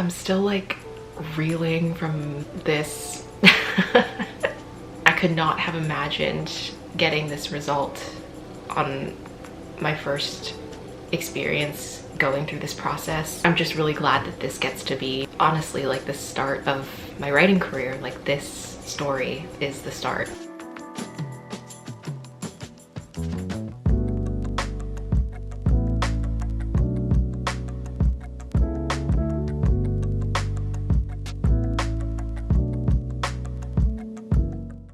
I'm still like reeling from this. I could not have imagined getting this result on my first experience going through this process. I'm just really glad that this gets to be, honestly, like the start of my writing career. Like, this story is the start.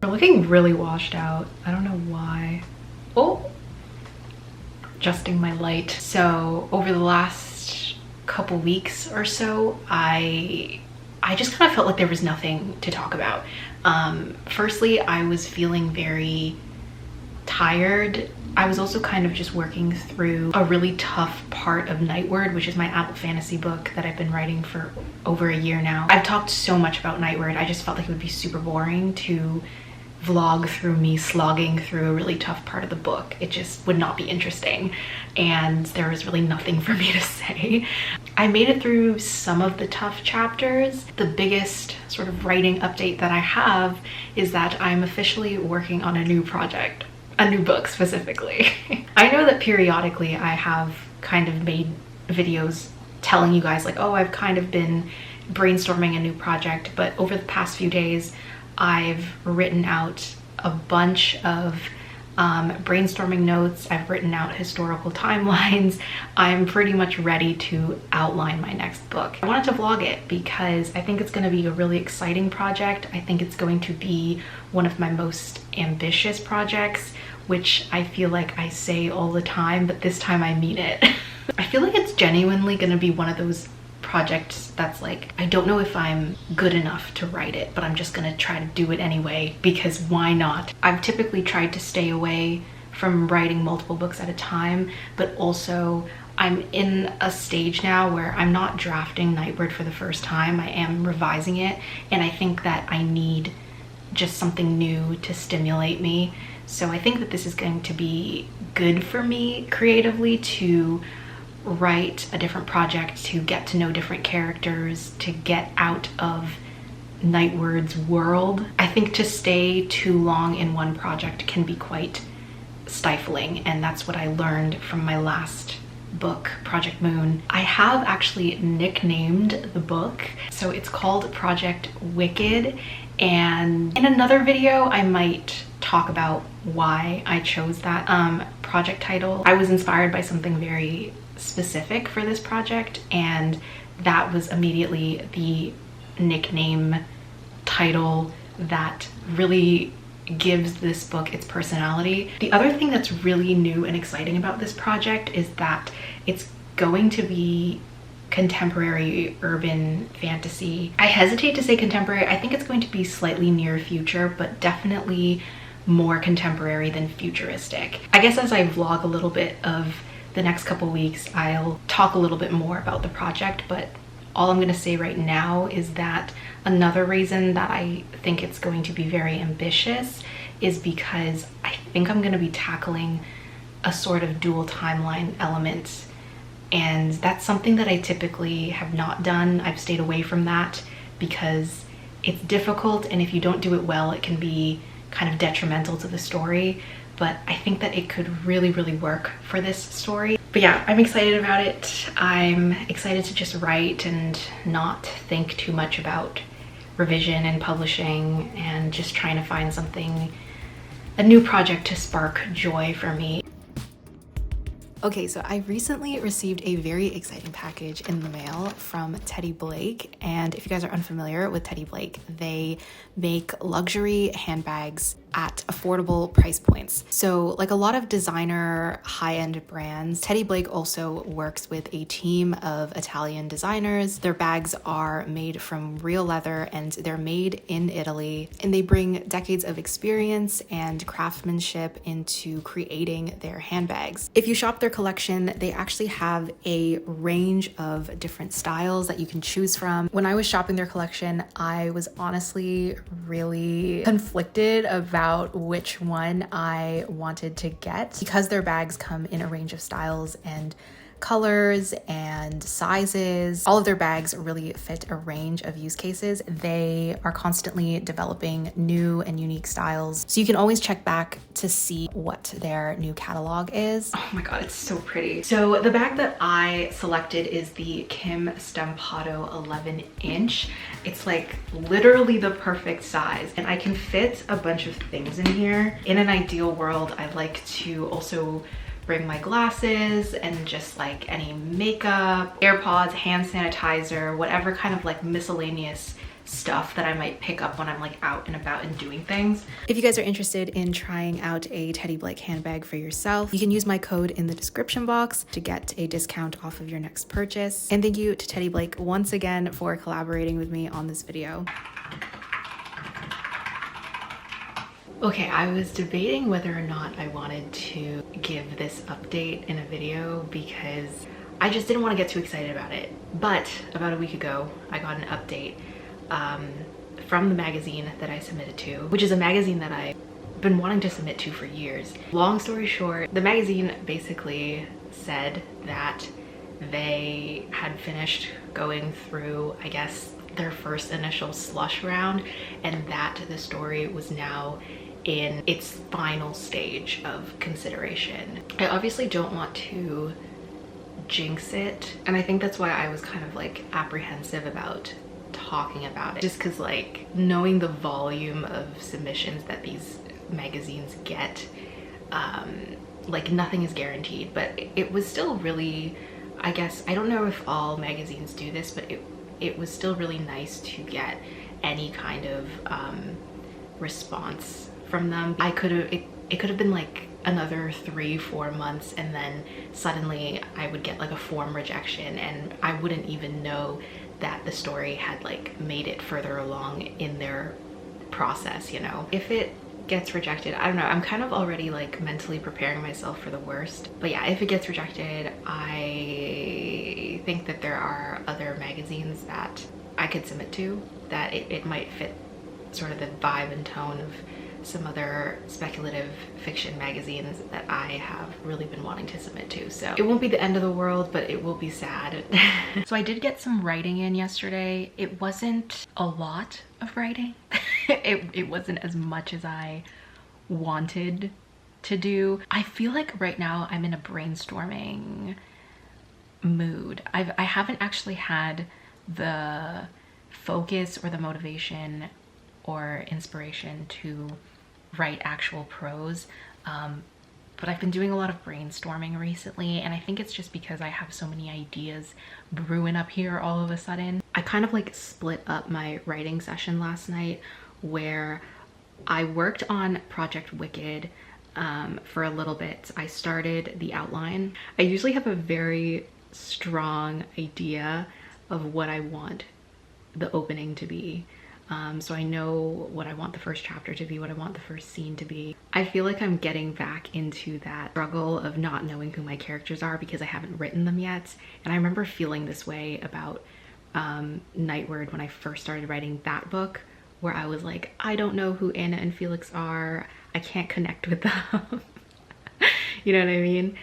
We're looking really washed out. I don't know why. Oh, adjusting my light. So over the last couple weeks or so, I just kind of felt like there was nothing to talk about. Firstly, I was feeling very tired. I was also kind of just working through a really tough part of NIGHTWARD, which is my adult fantasy book that I've been writing for over a year now. I've talked so much about NIGHTWARD, I just felt like it would be super boring to vlog through me slogging through a really tough part of the book. It just would not be interesting, and there was really nothing for me to say. I made it through some of the tough chapters. The biggest sort of writing update that I have is that I'm officially working on a new project, a new book specifically. I know that periodically I have kind of made videos telling you guys like, oh, I've kind of been brainstorming a new project, but over the past few days I've written out a bunch of brainstorming notes. I've written out historical timelines. I'm pretty much ready to outline my next book. I wanted to vlog it because I think it's going to be a really exciting project. I think it's going to be one of my most ambitious projects, which I feel like I say all the time, but this time I mean it. I feel like it's genuinely going to be one of those projects that's like, I don't know if I'm good enough to write it, but I'm just gonna try to do it anyway, because why not? I've typically tried to stay away from writing multiple books at a time, but also I'm in a stage now where I'm not drafting NIGHTWARD for the first time. I am revising it, and I think that I need just something new to stimulate me. So I think that this is going to be good for me creatively to write a different project, to get to know different characters, to get out of NIGHTWARD's world. I think to stay too long in one project can be quite stifling, and that's what I learned from my last book, Project Moon. I have actually nicknamed the book, so it's called Project Wicked, and in another video I might talk about why I chose that project title. I was inspired by something very specific for this project, and that was immediately the nickname title that really gives this book its personality. The other thing that's really new and exciting about this project is that it's going to be contemporary urban fantasy. I hesitate to say contemporary. I think it's going to be slightly near future, but definitely more contemporary than futuristic. I guess as I vlog a little bit of the next couple weeks, I'll talk a little bit more about the project, but all I'm going to say right now is that another reason that I think it's going to be very ambitious is because I think I'm going to be tackling a sort of dual timeline element, and that's something that I typically have not done. I've stayed away from that because it's difficult, and if you don't do it well, it can be kind of detrimental to the story. But I think that it could really, really work for this story. But yeah, I'm excited about it. I'm excited to just write and not think too much about revision and publishing, and just trying to find something, a new project to spark joy for me. Okay, so I recently received a very exciting package in the mail from Teddy Blake, and if you guys are unfamiliar with Teddy Blake, they make luxury handbags at affordable price points. So like a lot of designer high-end brands, Teddy Blake also works with a team of Italian designers. Their bags are made from real leather, and they're made in Italy, and they bring decades of experience and craftsmanship into creating their handbags. If you shop their collection, they actually have a range of different styles that you can choose from. When I was shopping their collection, I was honestly really conflicted about which one I wanted to get, because their bags come in a range of styles and colors and sizes. All of their bags really fit a range of use cases. They are constantly developing new and unique styles, so you can always check back to see what their new catalog is. Oh my god, it's so pretty. So the bag that I selected is the Kim Stampato 11 inch. It's like literally the perfect size, and I can fit a bunch of things in here. In an ideal world, I like to also bring my glasses and just like any makeup, AirPods, hand sanitizer, whatever kind of like miscellaneous stuff that I might pick up when I'm like out and about and doing things. If you guys are interested in trying out a Teddy Blake handbag for yourself, you can use my code in the description box to get a discount off of your next purchase. And thank you to Teddy Blake once again for collaborating with me on this video. Okay, I was debating whether or not I wanted to give this update in a video because I just didn't want to get too excited about it. But about a week ago, I got an update from the magazine that I submitted to, which is a magazine that I've been wanting to submit to for years. Long story short, the magazine basically said that they had finished going through, I guess, their first initial slush round, and that the story was now in its final stage of consideration. I obviously don't want to jinx it, and I think that's why I was kind of like apprehensive about talking about it, just because like knowing the volume of submissions that these magazines get, like nothing is guaranteed, but it was still really, I guess, I don't know if all magazines do this, but it was still really nice to get any kind of response from them. It could have been like another 3-4 months, and then suddenly I would get like a form rejection and I wouldn't even know that the story had like made it further along in their process, you know. If it gets rejected, I don't know, I'm kind of already like mentally preparing myself for the worst. But yeah, if it gets rejected, I think that there are other magazines that I could submit to, that it might fit sort of the vibe and tone of some other speculative fiction magazines that I have really been wanting to submit to. So it won't be the end of the world, but it will be sad. So I did get some writing in yesterday. It wasn't a lot of writing. It wasn't as much as I wanted to do. I feel like right now I'm in a brainstorming mood. I haven't actually had the focus or the motivation or inspiration to write actual prose, but I've been doing a lot of brainstorming recently, and I think it's just because I have so many ideas brewing up here all of a sudden. I kind of like split up my writing session last night, where I worked on Project Wicked for a little bit. I started the outline. I usually have a very strong idea of what I want the opening to be. So I know what I want the first chapter to be, what I want the first scene to be. I feel like I'm getting back into that struggle of not knowing who my characters are because I haven't written them yet. And I remember feeling this way about NIGHTWARD when I first started writing that book, where I was like, I don't know who Anna and Felix are. I can't connect with them. You know what I mean?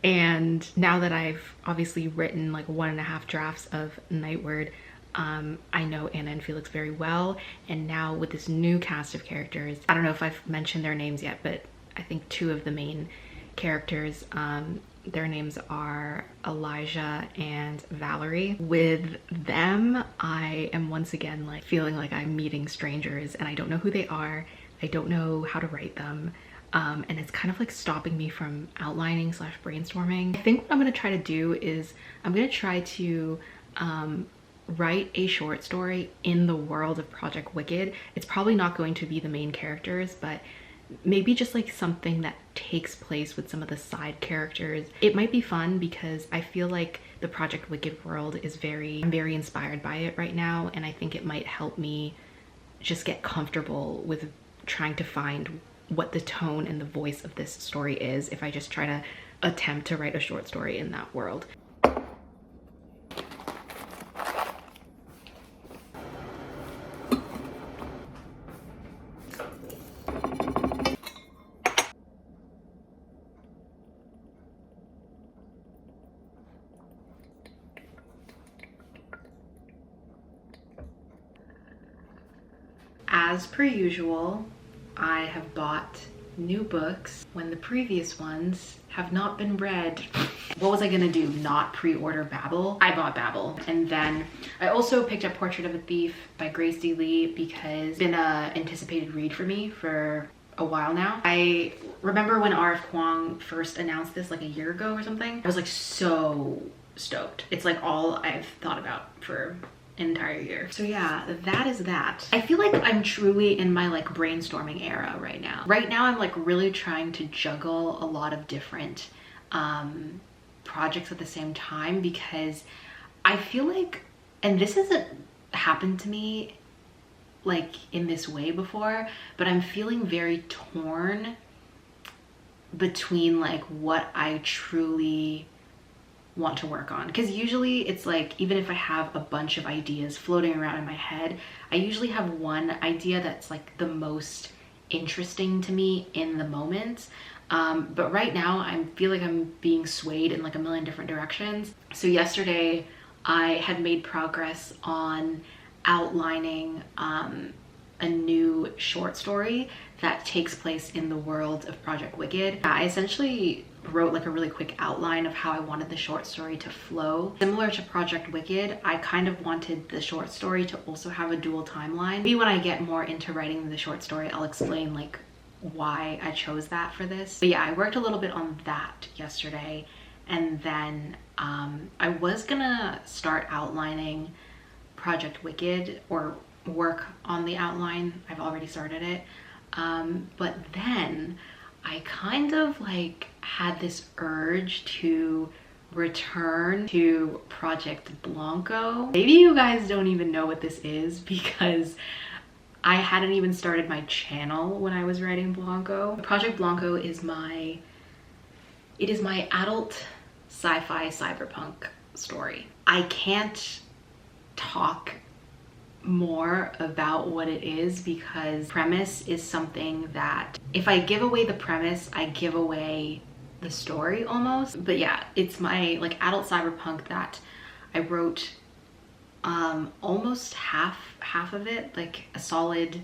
And now that I've obviously written like 1.5 drafts of NIGHTWARD, I know Anna and Felix very well, and now with this new cast of characters, I don't know if I've mentioned their names yet, but I think 2 of the main characters, their names are Elijah and Valerie. With them, I am once again like feeling like I'm meeting strangers and I don't know who they are. I don't know how to write them. And it's kind of like stopping me from outlining / brainstorming. I think what I'm gonna try to do is I'm gonna try to write a short story in the world of Project Wicked. It's probably not going to be the main characters, but maybe just like something that takes place with some of the side characters. It might be fun because I feel like the Project Wicked world is I'm very inspired by it right now, and I think it might help me just get comfortable with trying to find what the tone and the voice of this story is if I just try to attempt to write a short story in that world. as per usual, I have bought new books when the previous ones have not been read. What was I gonna do? Not pre-order Babel? I bought Babel. And then I also picked up Portrait of a Thief by Grace D. Lee because it's been an anticipated read for me for a while now. I remember when R.F. Kuang first announced this like a year ago or something. I was like so stoked. It's like all I've thought about for an entire year. So yeah, that is that. I feel like I'm truly in my like brainstorming era right now. Right now I'm like really trying to juggle a lot of different projects at the same time because I feel like, and this hasn't happened to me like in this way before, but I'm feeling very torn between like what I truly want to work on, because usually it's like, even if I have a bunch of ideas floating around in my head, I usually have one idea that's like the most interesting to me in the moment. But right now I feel like I'm being swayed in like a million different directions. So yesterday I had made progress on outlining a new short story that takes place in the world of Project Wicked. I essentially wrote like a really quick outline of how I wanted the short story to flow. Similar to Project Wicked, I kind of wanted the short story to also have a dual timeline. Maybe when I get more into writing the short story, I'll explain like why I chose that for this. But yeah, I worked a little bit on that yesterday, and then I was gonna start outlining Project Wicked, or work on the outline. I've already started it. But then I kind of like had this urge to return to Project Blanco. Maybe you guys don't even know what this is because I hadn't even started my channel when I was writing Blanco. Project Blanco is my adult sci-fi cyberpunk story. I can't talk more about what it is because premise is something that if I give away the premise, I give away the story almost. But yeah, it's my like adult cyberpunk that I wrote almost half of it, like a solid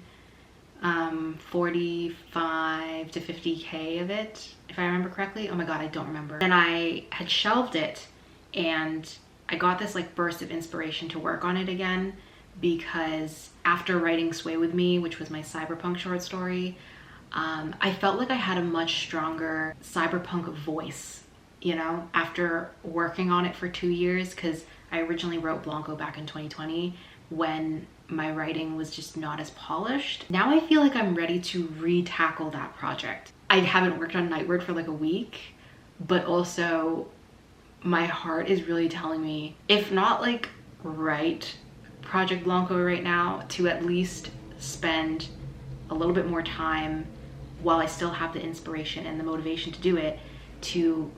45 to 50k of it, if I remember correctly. Oh my god, I don't remember. And I had shelved it, and I got this like burst of inspiration to work on it again because after writing Sway With Me, which was my cyberpunk short story, I felt like I had a much stronger cyberpunk voice, you know, after working on it for 2 years, because I originally wrote Blanco back in 2020 when my writing was just not as polished. Now I feel like I'm ready to re-tackle that project. I haven't worked on NIGHTWARD for like a week, but also my heart is really telling me, if not like write Project Blanco right now, to at least spend a little bit more time while I still have the inspiration and the motivation to do it, to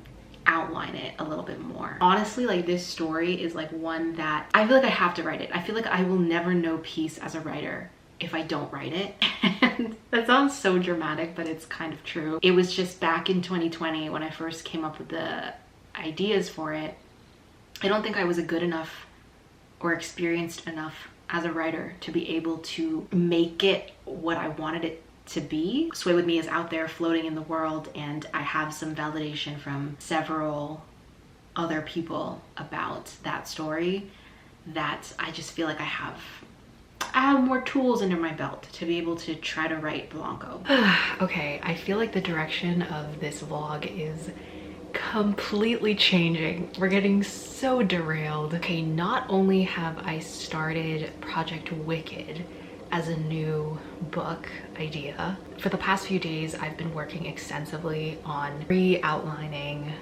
outline it a little bit more. Honestly, like this story is like one that I feel like I have to write it. I feel like I will never know peace as a writer if I don't write it. And that sounds so dramatic, but it's kind of true. It was just back in 2020 when I first came up with the ideas for it. I don't think I was a good enough or experienced enough as a writer to be able to make it what I wanted it to be. Sway With Me is out there floating in the world, and I have some validation from several other people about that story that I just feel like I have more tools under my belt to be able to try to write Blanco. Okay, I feel like the direction of this vlog is completely changing. We're getting so derailed. Okay, not only have I started Project Wicked as a new book idea, for the past few days I've been working extensively on re-outlining,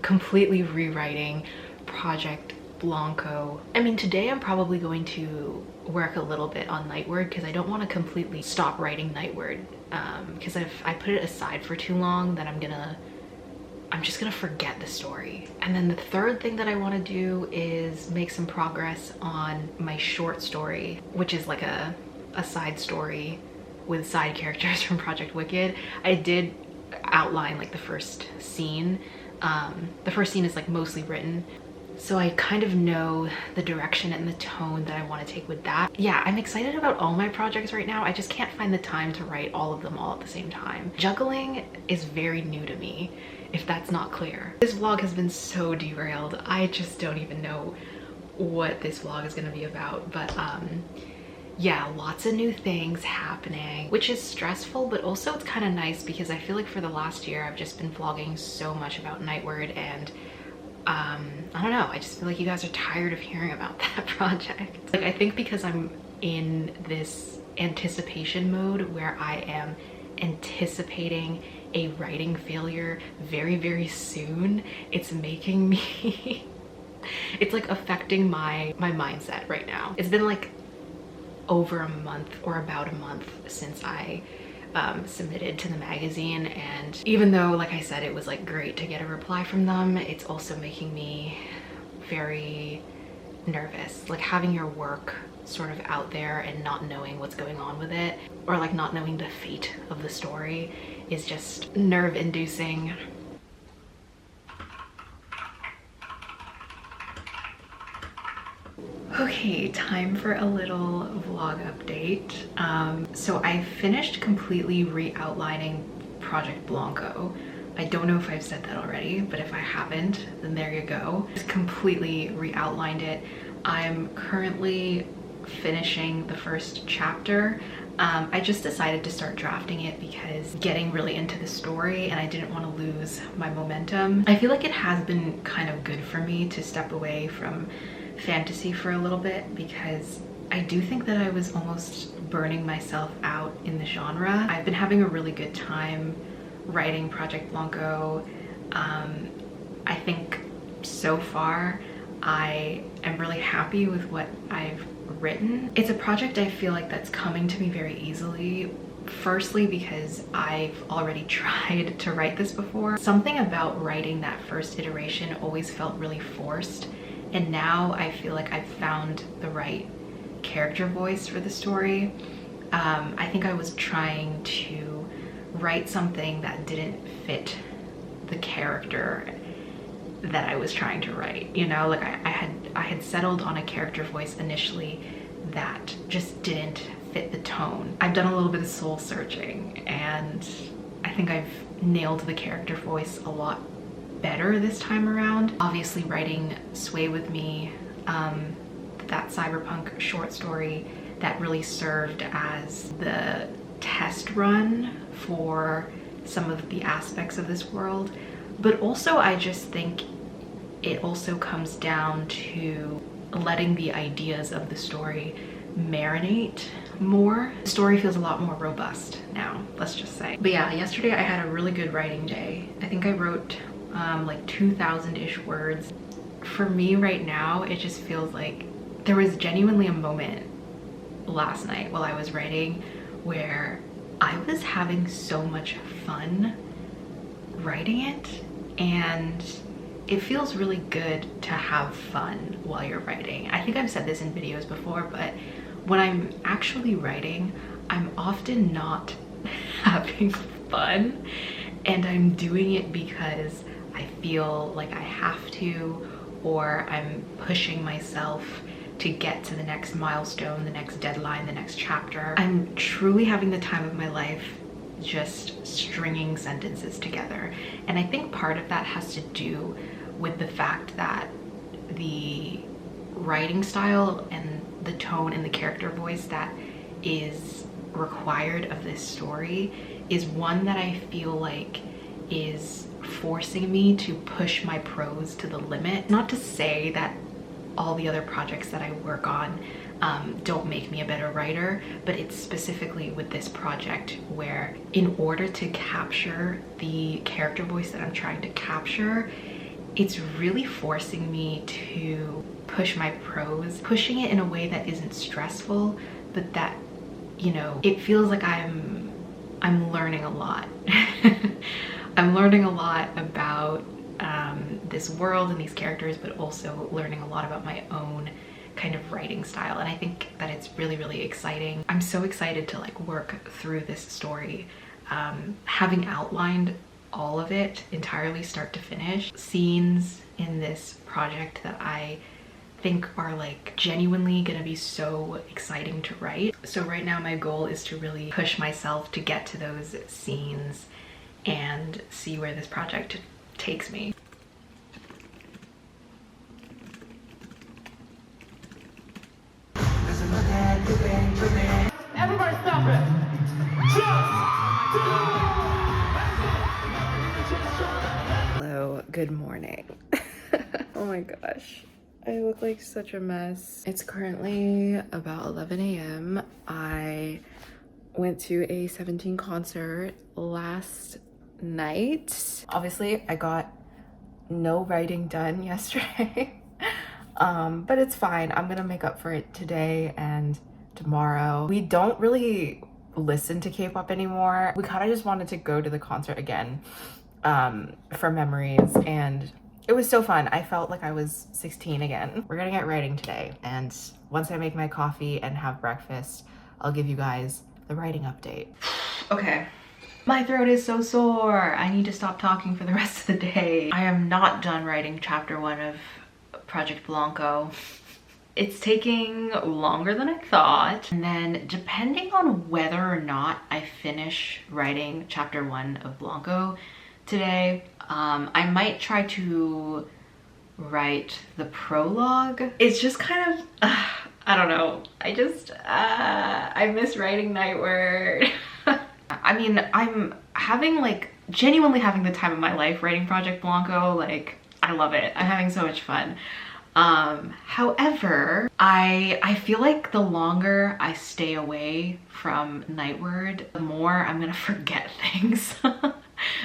completely rewriting Project Blanco. I mean, today I'm probably going to work a little bit on NIGHTWARD because I don't want to completely stop writing NIGHTWARD, because if I put it aside for too long, then I'm just gonna forget the story. And then the third thing that I want to do is make some progress on my short story, which is like a side story with side characters from Project Wicked. I did outline like the first scene. The first scene is like mostly written. So I kind of know the direction and the tone that I want to take with that. Yeah, I'm excited about all my projects right now. I just can't find the time to write all of them all at the same time. Juggling is very new to me, if that's not clear. This vlog has been so derailed. I just don't even know what this vlog is going to be about, but yeah, lots of new things happening, which is stressful, but also it's kind of nice because I feel like for the last year I've just been vlogging so much about NIGHTWARD, and I don't know, I just feel like you guys are tired of hearing about that project. Like, I think because I'm in this anticipation mode where I am anticipating a writing failure very, very soon, it's making me it's like affecting my mindset right now. It's been like over a month, or about a month, since I submitted to the magazine, and even though, like I said, it was like great to get a reply from them, it's also making me very nervous. Like, having your work sort of out there and not knowing what's going on with it, or like not knowing the fate of the story, is just nerve inducing. Okay, time for a little vlog update. So I finished completely re-outlining Project Blanco. I don't know if I've said that already, but if I haven't, then there you go. Just completely re-outlined it. I'm currently finishing the first chapter. I just decided to start drafting it because getting really into the story, and I didn't want to lose my momentum. I feel like it has been kind of good for me to step away from fantasy for a little bit, because I do think that I was almost burning myself out in the genre. I've been having a really good time writing Project Blanco. I think so far I am really happy with what I've written. It's a project I feel like that's coming to me very easily. Firstly, because I've already tried to write this before. Something about writing that first iteration always felt really forced. And now I feel like I've found the right character voice for the story. I think I was trying to write something that didn't fit the character that I was trying to write. You know, like I had settled on a character voice initially that just didn't fit the tone. I've done a little bit of soul searching, and I think I've nailed the character voice a lot better this time around. Obviously, writing Sway With Me, that cyberpunk short story, that really served as the test run for some of the aspects of this world. But also, I just think it also comes down to letting the ideas of the story marinate more. The story feels a lot more robust now, let's just say. But yeah, yesterday I had a really good writing day. I think I wrote like 2,000-ish words. For me right now, it just feels like there was genuinely a moment last night while I was writing where I was having so much fun writing it, and it feels really good to have fun while you're writing. I think I've said this in videos before, but when I'm actually writing, I'm often not having fun, and I'm doing it because I feel like I have to, or I'm pushing myself to get to the next milestone, the next deadline, the next chapter. I'm truly having the time of my life just stringing sentences together. And I think part of that has to do with the fact that the writing style and the tone and the character voice that is required of this story is one that I feel like is forcing me to push my prose to the limit. Not to say that all the other projects that I work on don't make me a better writer, but it's specifically with this project where, in order to capture the character voice that I'm trying to capture, it's really forcing me to push my prose, pushing it in a way that isn't stressful, but that, you know, it feels like I'm learning a lot. I'm learning a lot about this world and these characters, but also learning a lot about my own kind of writing style. And I think that it's really, really exciting. I'm so excited to like work through this story, having outlined all of it entirely start to finish, scenes, in this project that I think are like genuinely gonna be so exciting to write. So right now my goal is to really push myself to get to those scenes and see where this project takes me. Everybody stop it! Hello, good morning. Oh my gosh, I look like such a mess. It's currently about 11 a.m. I went to a 17 concert last night. Obviously, I got no writing done yesterday. But it's fine. I'm gonna make up for it today and tomorrow. We don't really listen to K-pop anymore. We kind of just wanted to go to the concert again for memories, and it was so fun. I felt like I was 16 again. We're gonna get writing today, and once I make my coffee and have breakfast, I'll give you guys the writing update. Okay. My throat is so sore. I need to stop talking for the rest of the day. I am not done writing chapter 1 of Project Blanco. It's taking longer than I thought. And then depending on whether or not I finish writing chapter 1 of Blanco today, I might try to write the prologue. It's just kind of, I don't know. I miss writing Nightward. I mean, I'm having like, genuinely having the time of my life writing Project Blanco. Like, I love it. I'm having so much fun. However, I feel like the longer I stay away from Nightward, the more I'm gonna forget things.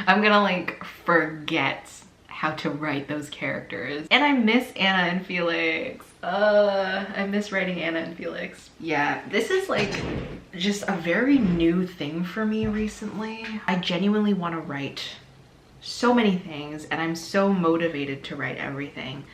I'm gonna like forget how to write those characters. And I miss Anna and Felix. I miss writing Anna and Felix. Yeah, this is like just a very new thing for me recently. I genuinely want to write so many things, and I'm so motivated to write everything.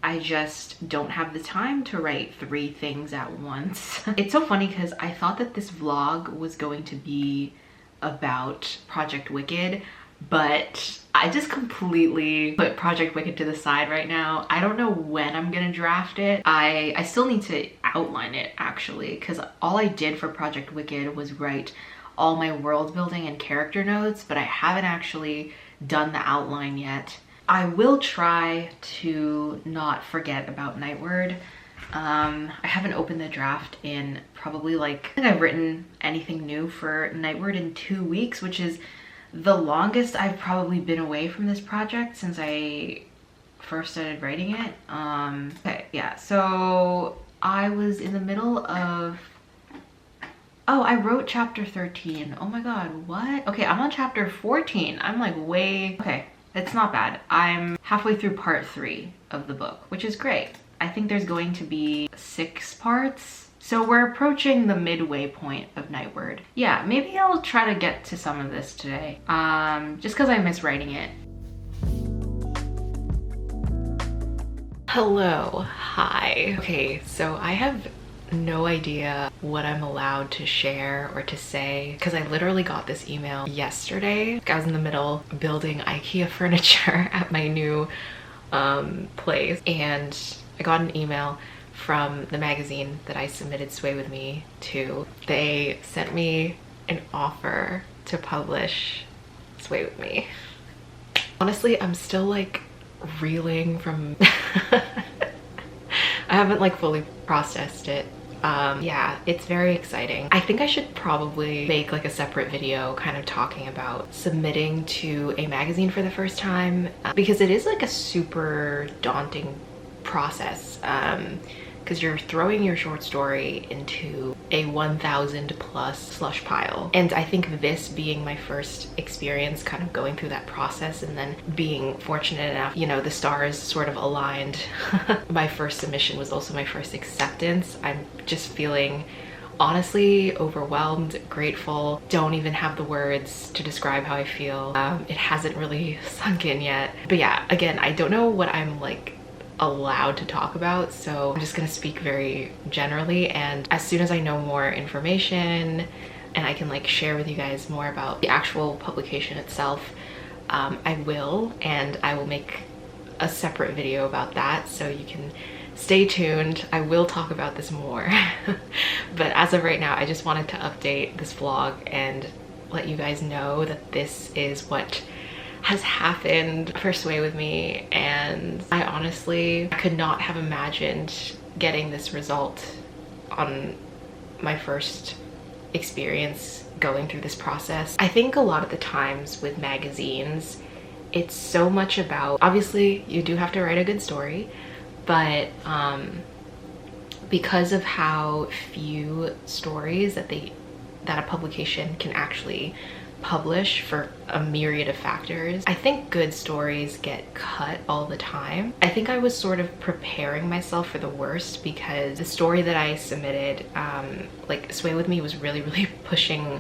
I just don't have the time to write 3 things at once. It's so funny because I thought that this vlog was going to be about Project Wicked, but I just completely put Project Wicked to the side right now. I don't know when I'm gonna draft it. I still need to outline it actually, because all I did for Project Wicked was write all my world building and character notes, but I haven't actually done the outline yet. I will try to not forget about Nightward. I haven't opened the draft in probably like, I think I've written anything new for Nightward in 2 weeks, which is the longest I've probably been away from this project since I first started writing it. Okay, yeah, so I was in the middle of, oh, I wrote chapter 13. Oh my god, what? Okay, I'm on chapter 14. I'm like way, okay, it's not bad. I'm halfway through part 3 of the book, which is great. I think there's going to be 6 parts. So we're approaching the midway point of Nightward. Yeah, maybe I'll try to get to some of this today. Just because I miss writing it. Hello, hi. Okay, so I have no idea what I'm allowed to share or to say because I literally got this email yesterday. I was in the middle building IKEA furniture at my new place, and I got an email from the magazine that I submitted Sway With Me to. They sent me an offer to publish Sway With Me. Honestly, I'm still like reeling from I haven't like fully processed it. Yeah, it's very exciting. I think I should probably make like a separate video kind of talking about submitting to a magazine for the first time, because it is like a super daunting process, because you're throwing your short story into a 1,000 plus slush pile. And I think this being my first experience kind of going through that process and then being fortunate enough, you know, the stars sort of aligned. My first submission was also my first acceptance. I'm just feeling honestly overwhelmed, grateful, don't even have the words to describe how I feel. It hasn't really sunk in yet. But yeah, again, I don't know what I'm like allowed to talk about, so I'm just gonna speak very generally, and as soon as I know more information and I can like share with you guys more about the actual publication itself, I will, and I will make a separate video about that, so you can stay tuned. I will talk about this more. But as of right now, I just wanted to update this vlog and let you guys know that this is what has happened for Sway with me, and I honestly could not have imagined getting this result on my first experience going through this process. I think a lot of the times with magazines, it's so much about, obviously you do have to write a good story, but because of how few stories that a publication can actually publish for a myriad of factors, I think good stories get cut all the time. I think I was sort of preparing myself for the worst, because the story that I submitted, like Sway With Me was really pushing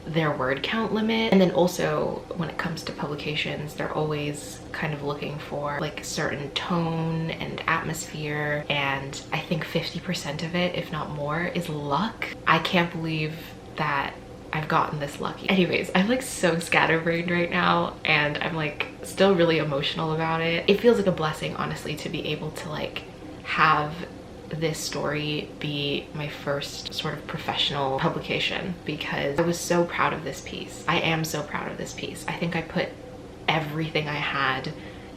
their word count limit. And then also when it comes to publications, they're always kind of looking for like a certain tone and atmosphere, and I think 50% of it, if not more, is luck. I can't believe that I've gotten this lucky. Anyways, I'm like so scatterbrained right now, and I'm like still really emotional about it. It feels like a blessing, honestly, to be able to like have this story be my first sort of professional publication, because I was so proud of this piece. I am so proud of this piece. I think I put everything I had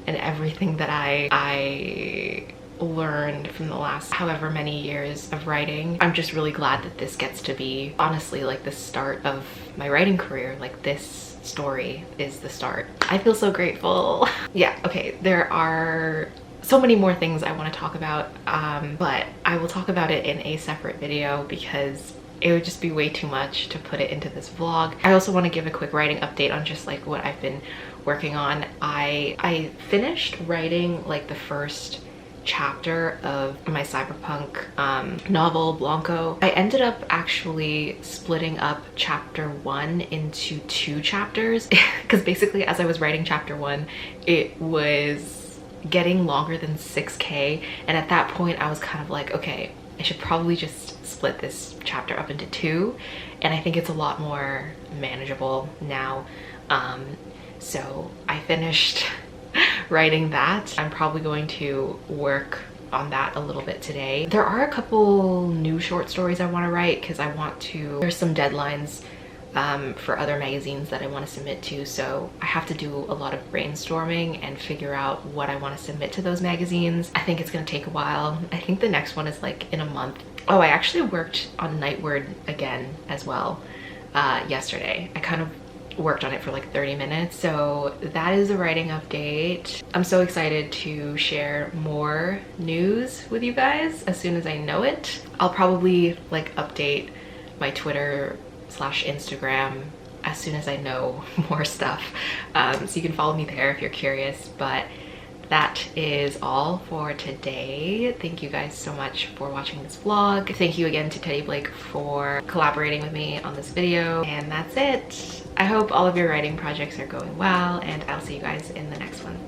and everything that I learned from the last however many years of writing. I'm just really glad that this gets to be, honestly, like the start of my writing career. Like, this story is the start. I feel so grateful. Yeah, okay, there are so many more things I want to talk about, but I will talk about it in a separate video because it would just be way too much to put it into this vlog. I also want to give a quick writing update on just like what I've been working on. I finished writing like the first chapter of my cyberpunk novel BLANCO. I ended up actually splitting up chapter 1 into 2 chapters because basically as I was writing chapter 1, it was getting longer than 6K, and at that point I was kind of like, okay, I should probably just split this chapter up into 2, and I think it's a lot more manageable now. So I finished writing that. I'm probably going to work on that a little bit today. There are a couple new short stories I want to write because I want to, there's some deadlines for other magazines that I want to submit to, so I have to do a lot of brainstorming and figure out what I want to submit to those magazines. I think it's going to take a while. I think the next one is like in a month. Oh, I actually worked on NIGHTWARD again as well yesterday. I kind of worked on it for like 30 minutes, so that is a writing update. I'm so excited to share more news with you guys as soon as I know it. I'll probably like update my Twitter/Instagram as soon as I know more stuff, so you can follow me there if you're curious. But that is all for today. Thank you guys so much for watching this vlog. Thank you again to Teddy Blake for collaborating with me on this video, and that's it. I hope all of your writing projects are going well, and I'll see you guys in the next one.